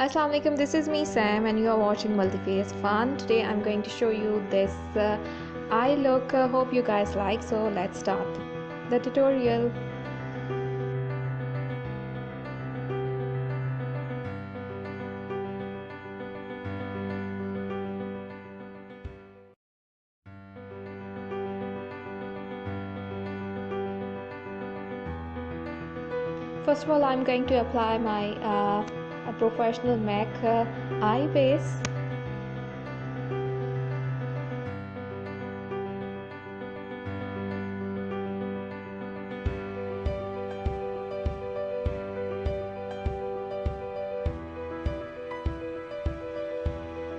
Assalamu alaikum, this is me Sam and you are watching Multiface Fun. Today I'm going to show you this eye look. Hope you guys like, so let's start the tutorial. First of all, I'm going to apply my a professional MAC eye base.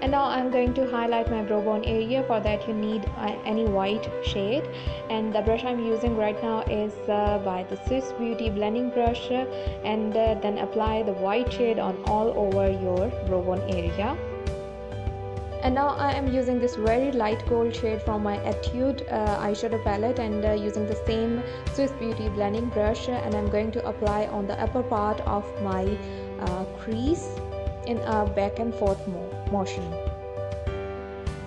And now I'm going to highlight my brow bone area. For that you need any white shade, and the brush I'm using right now is by the Swiss Beauty blending brush, and then apply the white shade on all over your brow bone area. And now I am using this very light gold shade from my Etude eyeshadow palette, and using the same Swiss Beauty blending brush, and I'm going to apply on the upper part of my crease in a back and forth motion.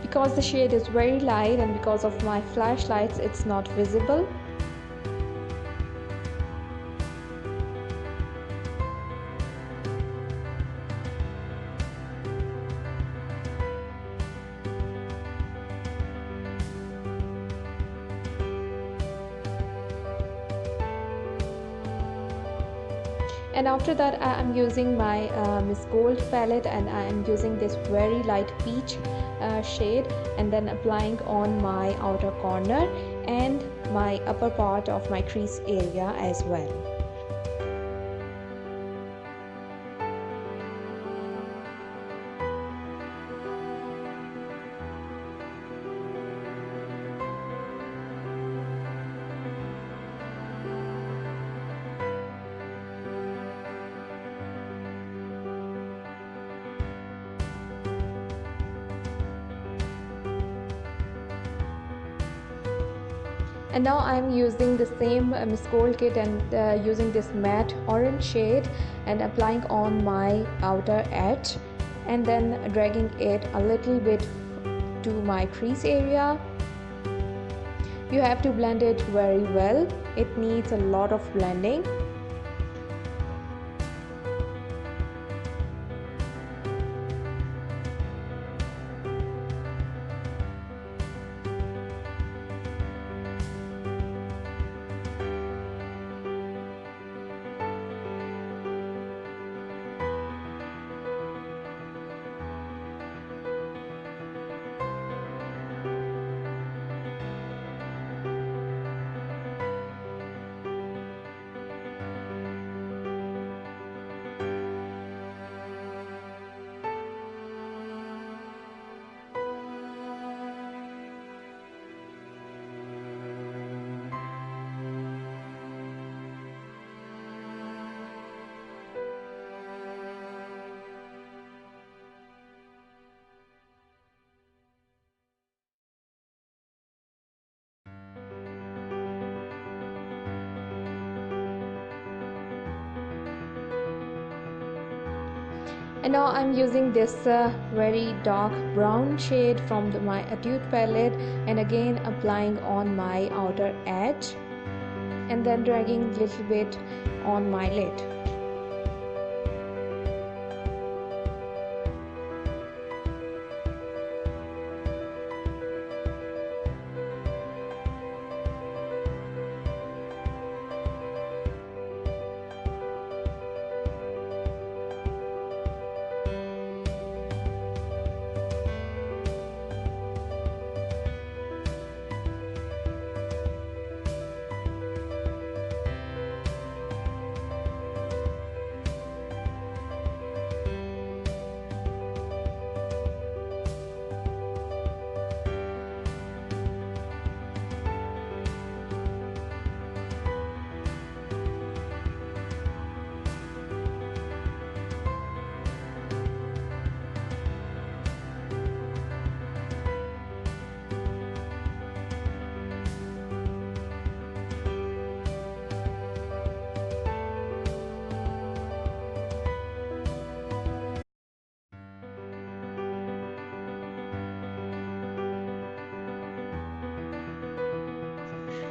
Because the shade is very light and because of my flashlights it's not visible. And after that I am using my Miss Gold palette, and I am using this very light peach shade, and then applying on my outer corner and my upper part of my crease area as well. And now I am using the same Miss Gold kit, and using this matte orange shade and applying on my outer edge, and then dragging it a little bit to my crease area. You have to blend it very well. It needs a lot of blending. And now I'm using this very dark brown shade from my Etude palette, and again applying on my outer edge, and then dragging a little bit on my lid.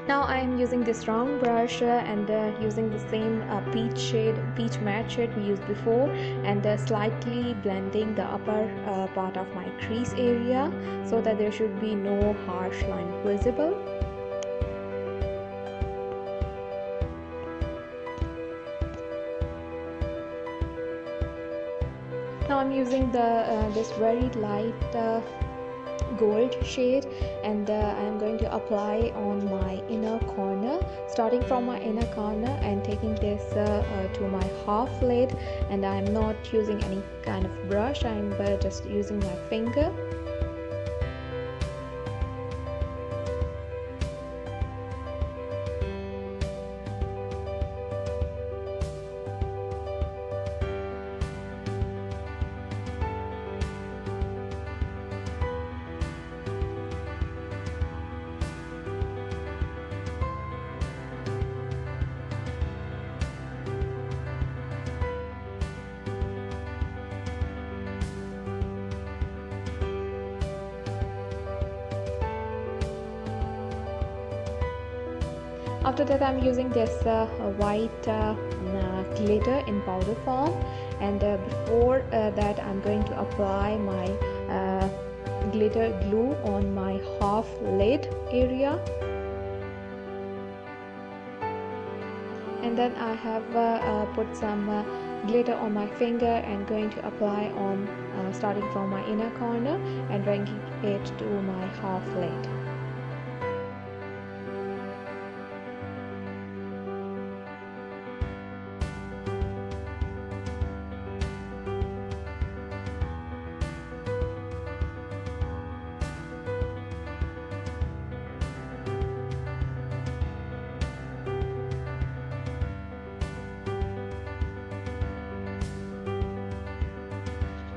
Now I am using this round brush and using the same peach matte shade we used before, and slightly blending the upper part of my crease area so that there should be no harsh line visible. Now I'm using this very light gold shade, and I'm going to apply on my inner corner, starting from my inner corner and taking this to my half lid. And I'm not using any kind of brush, I'm just using my finger. After that, I'm using this white glitter in powder form, and before that I'm going to apply my glitter glue on my half lid area, and then I have put some glitter on my finger and going to apply on starting from my inner corner and bringing it to my half lid.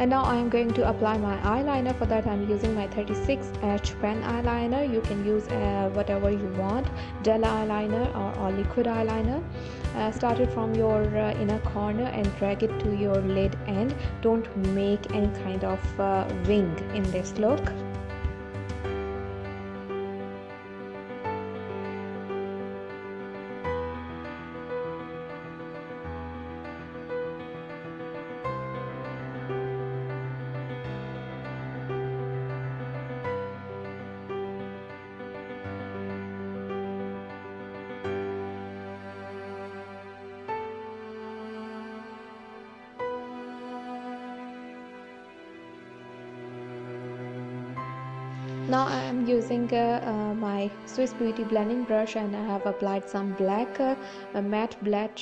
And now I am going to apply my eyeliner. For that I'm using my 36H pen eyeliner. You can use whatever you want, gel eyeliner or liquid eyeliner. Start it from your inner corner and drag it to your lid end. Don't make any kind of wing in this look. Now I am using my Swiss Beauty blending brush, and I have applied some black matte black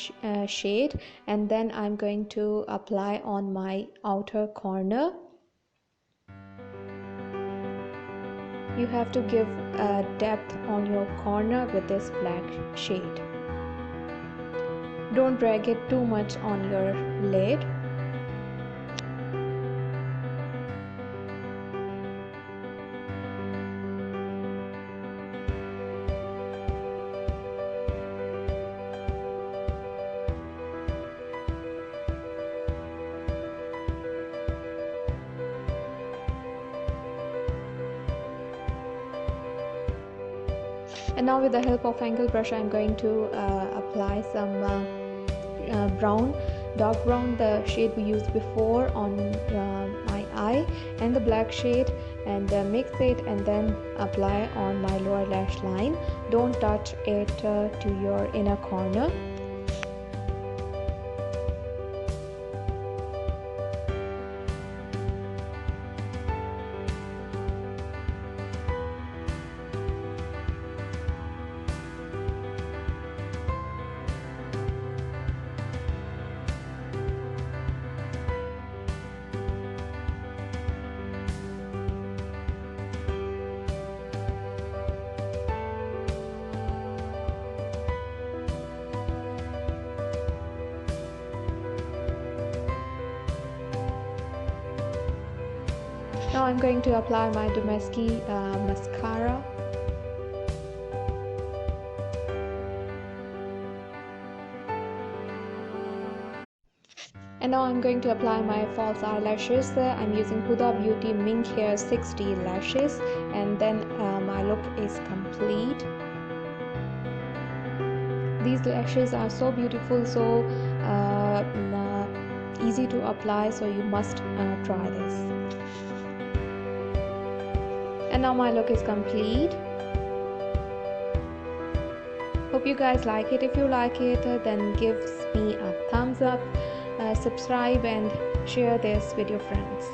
shade, and then I'm going to apply on my outer corner. You have to give depth on your corner with this black shade. Don't drag it too much on your lid. And now with the help of angle brush, I'm going to apply some dark brown, the shade we used before, on my eye, and the black shade, and mix it and then apply on my lower lash line. Don't touch it to your inner corner. Now I'm going to apply my Domesky mascara. And now I'm going to apply my false eyelashes. I'm using Huda Beauty Mink Hair 60 lashes, and then my look is complete. These lashes are so beautiful, so easy to apply, so you must try this. And now my look is complete. Hope you guys like it. If you like it, then give me a thumbs up, subscribe and share this with your friends.